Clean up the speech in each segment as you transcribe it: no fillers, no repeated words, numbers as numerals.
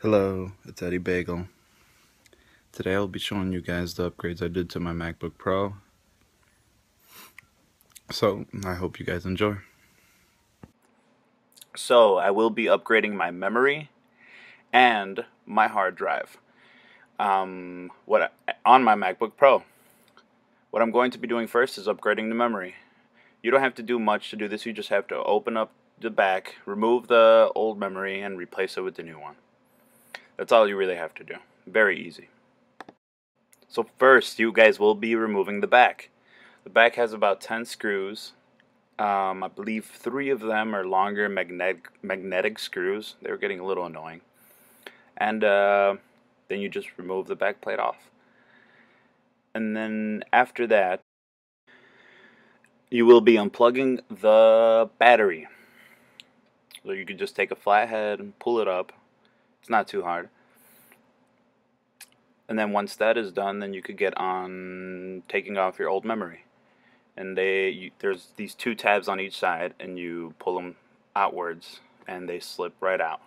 Hello, it's Eddie Bagel. Today I'll be showing you guys the upgrades I did to my MacBook Pro. So, I hope you guys enjoy. So I will be upgrading my memory and my hard drive on my MacBook Pro. What I'm going to be doing first is upgrading the memory. You don't have to do much to do this. You just have to open up the back, remove the old memory, and replace it with the new one. That's all you really have to do. Very easy. So first, you guys will be removing the back. The back has about 10 screws. I believe 3 of them are longer magnetic screws. They were getting a little annoying. And then you just remove the back plate off. And then after that, you will be unplugging the battery. So you could just take a flathead and pull it up. It's not too hard. And then once that is done, then you could get on taking off your old memory. And there's these 2 tabs on each side, and you pull them outwards, and they slip right out.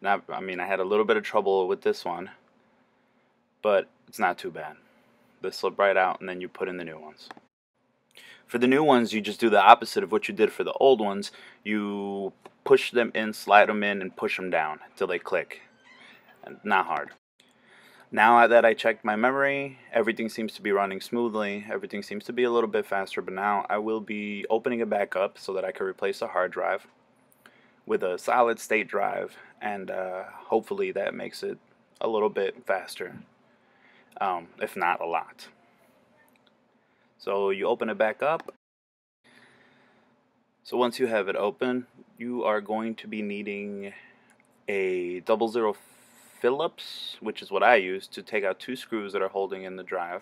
Now, I mean, I had a little bit of trouble with this one, but it's not too bad. They slip right out, and then you put in the new ones. For the new ones, you just do the opposite of what you did for the old ones. You push them in, slide them in, and push them down until they click. And not hard. Now that I checked my memory, everything seems to be running smoothly. Everything seems to be a little bit faster, but now I will be opening it back up so that I can replace the hard drive with a solid state drive, and hopefully that makes it a little bit faster, if not a lot. So you open it back up. So once you have it open, you are going to be needing a 00 Phillips, which is what I use, to take out 2 screws that are holding in the drive.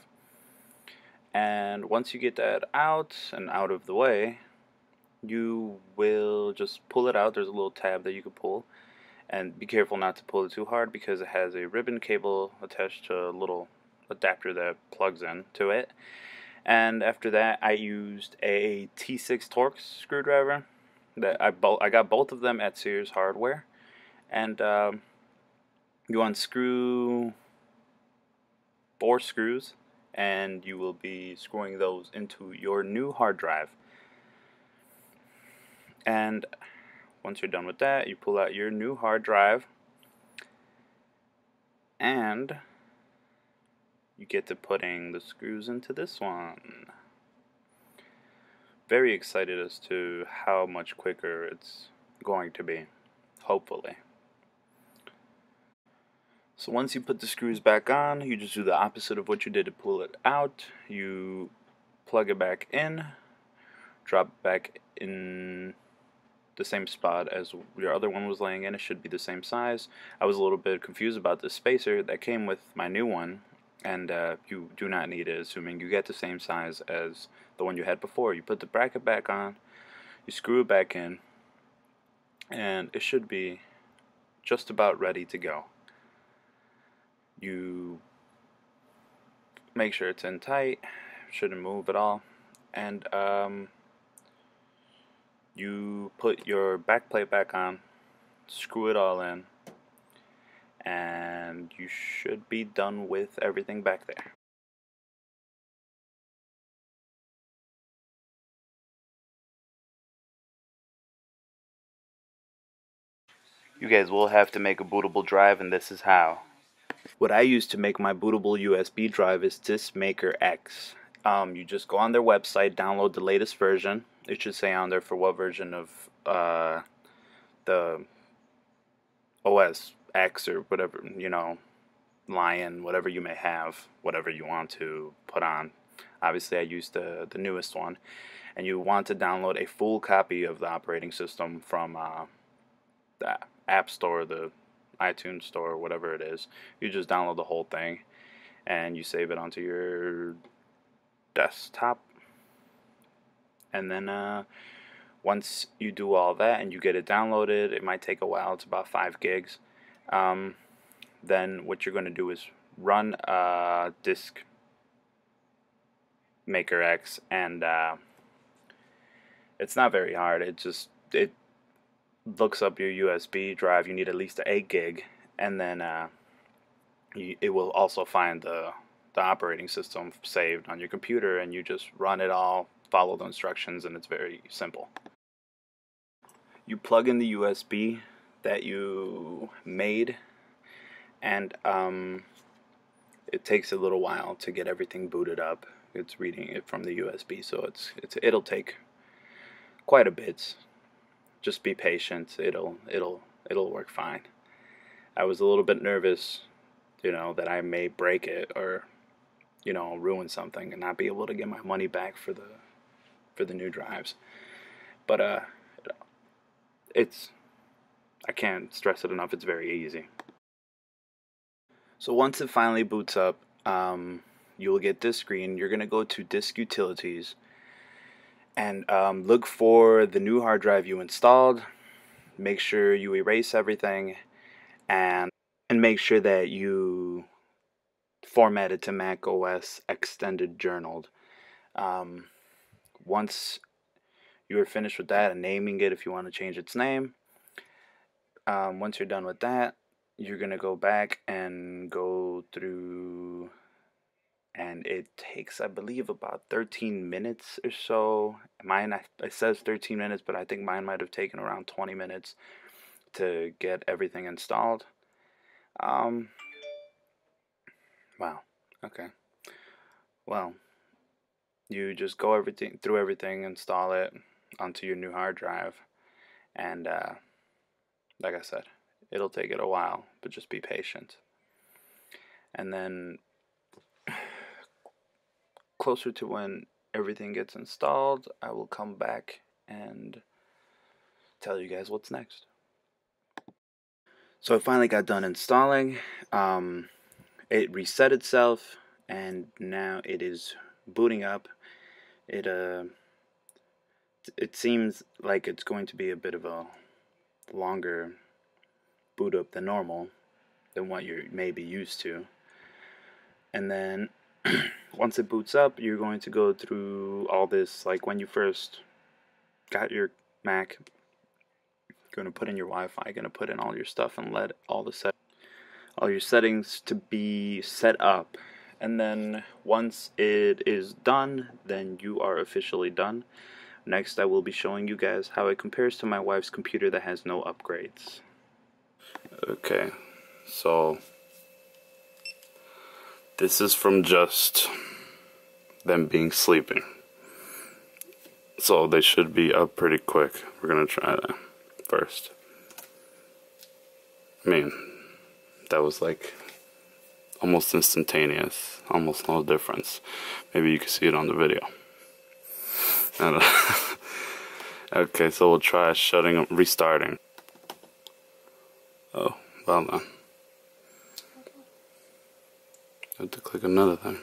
And once you get that out and out of the way, you will just pull it out. There's a little tab that you can pull, and be careful not to pull it too hard because it has a ribbon cable attached to a little adapter that plugs in to it. And after that, I used a T6 Torx screwdriver that I got both of them at Sears Hardware, and you unscrew 4 screws, and you will be screwing those into your new hard drive. And once you're done with that, you pull out your new hard drive, and you get to putting the screws into this one. Very excited as to how much quicker it's going to be, hopefully. So once you put the screws back on, you just do the opposite of what you did to pull it out. You plug it back in, drop it back in the same spot as your other one was laying in. It should be the same size. I was a little bit confused about the spacer that came with my new one, and you do not need it, assuming you get the same size as the one you had before. You put the bracket back on, you screw it back in, and it should be just about ready to go. You make sure it's in tight, shouldn't move at all, and you put your back plate back on, screw it all in, and you should be done with everything back there. You guys will have to make a bootable drive, and this is how. What I use to make my bootable USB drive is Disk Maker X. You just go on their website, download the latest version. It should say on there for what version of the OS X or whatever, Lion, whatever you may have, whatever you want to put on. Obviously I used the newest one. And you want to download a full copy of the operating system from the App Store, the iTunes Store, whatever it is. You just download the whole thing and you save it onto your desktop. And then once you do all that and you get it downloaded, it might take a while. It's about 5 gigs. Then what you're going to do is run Disk Maker X, and it's not very hard. It looks up your USB drive. You need at least 8 gig, and then it will also find the operating system saved on your computer, and you just run it all, follow the instructions, and it's very simple. You plug in the USB that you made, and it takes a little while to get everything booted up. It's reading it from the USB, so it'll take quite a bit. Just be patient. It'll work fine. I was a little bit nervous, that I may break it or ruin something and not be able to get my money back for the new drives. But I can't stress it enough, it's very easy. So once it finally boots up, you'll get this screen. You're going to go to Disk Utilities and look for the new hard drive you installed. Make sure you erase everything and make sure that you format it to Mac OS Extended Journaled. Once you are finished with that and naming it if you want to change its name, once you're done with that, you're going to go back and go through, and it takes, I believe, about 13 minutes or so. Mine, it says 13 minutes, but I think mine might have taken around 20 minutes to get everything installed. Wow. Okay. Well, you just go through everything, install it onto your new hard drive, and like I said, it'll take it a while, but just be patient. And then closer to when everything gets installed, I will come back and tell you guys what's next. So I finally got done installing. It reset itself, and now it is booting up. It seems like it's going to be a bit of a longer boot up than normal, than what you're maybe used to. And then once it boots up, you're going to go through all this, like when you first got your Mac. You're going to put in your Wi-Fi, you're going to put in all your stuff and let all your settings to be set up. And then once it is done, then you are officially done. Next, I will be showing you guys how it compares to my wife's computer that has no upgrades. Okay, so this is from just them being sleeping. So they should be up pretty quick. We're gonna try that first. I mean, that was like almost instantaneous, almost no difference. Maybe you can see it on the video. Okay, so we'll try restarting. Oh, well done. I have to click another thing.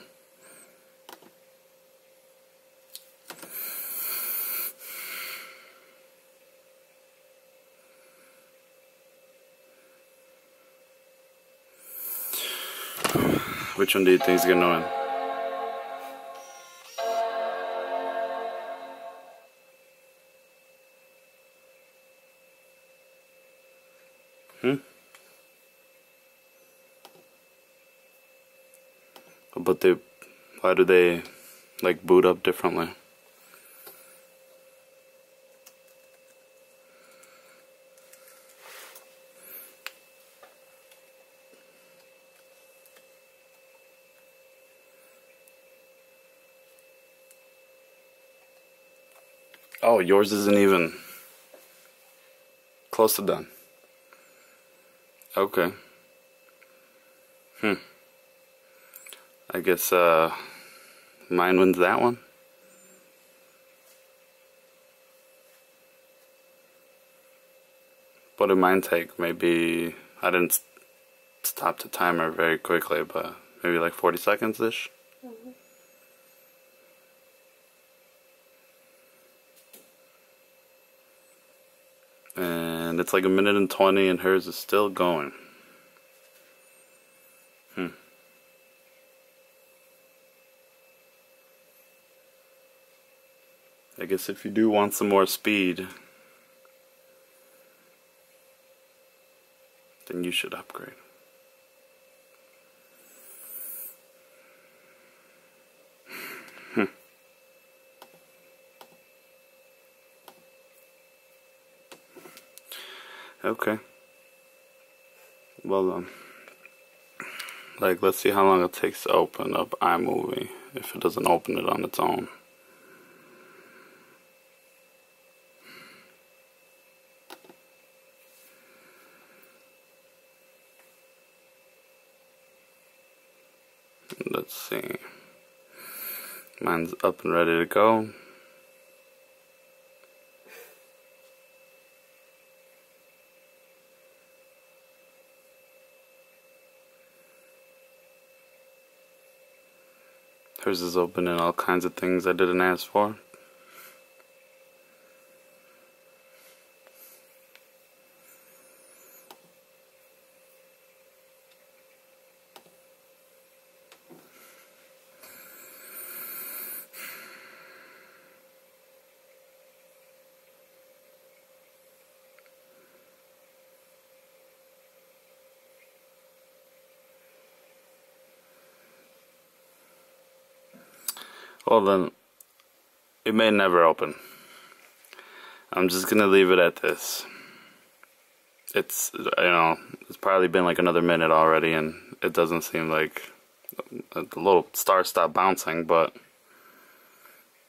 Which one do you think is gonna win? But why do they like boot up differently? Oh, yours isn't even close to done. Okay. I guess mine wins that one. What did mine take? Maybe I didn't stop the timer very quickly, but maybe like 40 seconds-ish. And it's like 1:20 and hers is still going. I guess if you do want some more speed, then you should upgrade. Okay. Well done. Like, let's see how long it takes to open up iMovie if it doesn't open it on its own. Let's see. Mine's up and ready to go. Hers is opening all kinds of things I didn't ask for. Well then, it may never open. I'm just gonna leave it at this. It's, it's probably been like another minute already and it doesn't seem like the little star stopped bouncing, but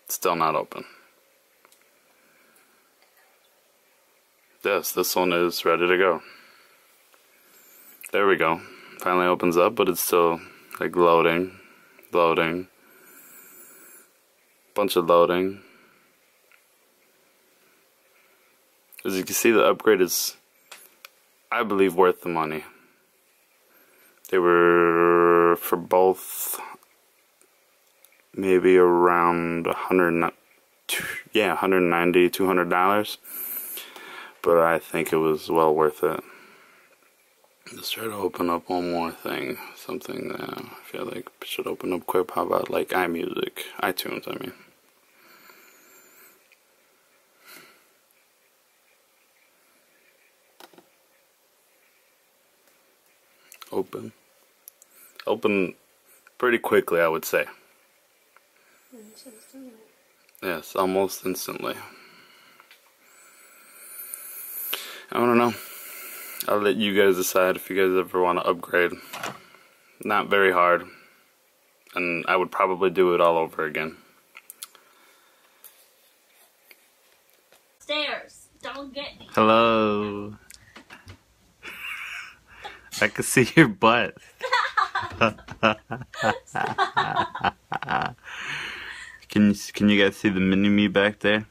it's still not open. Yes, this one is ready to go. There we go. Finally opens up, but it's still like loading. Bunch of loading. As you can see, the upgrade is, I believe, worth the money. They were for both maybe around $190, $200, but I think it was well worth it. Let's try to open up one more thing, something that I feel like should open up quick. How about like iTunes, I mean. Open pretty quickly, I would say. Yes, almost instantly. I don't know. I'll let you guys decide if you guys ever want to upgrade. Not very hard, and I would probably do it all over again. Stairs, don't get me. Hello. I can see your butt. Can you guys see the mini-me back there?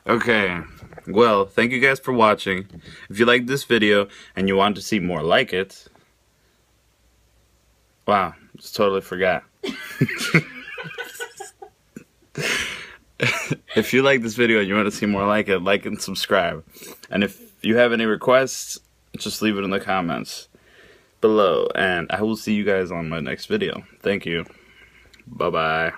Okay, well, thank you guys for watching. If you liked this video and you want to see more like it... Wow, just totally forgot. If you like this video and you want to see more like it, like and subscribe. And if you have any requests, just leave it in the comments below. And I will see you guys on my next video. Thank you. Bye-bye.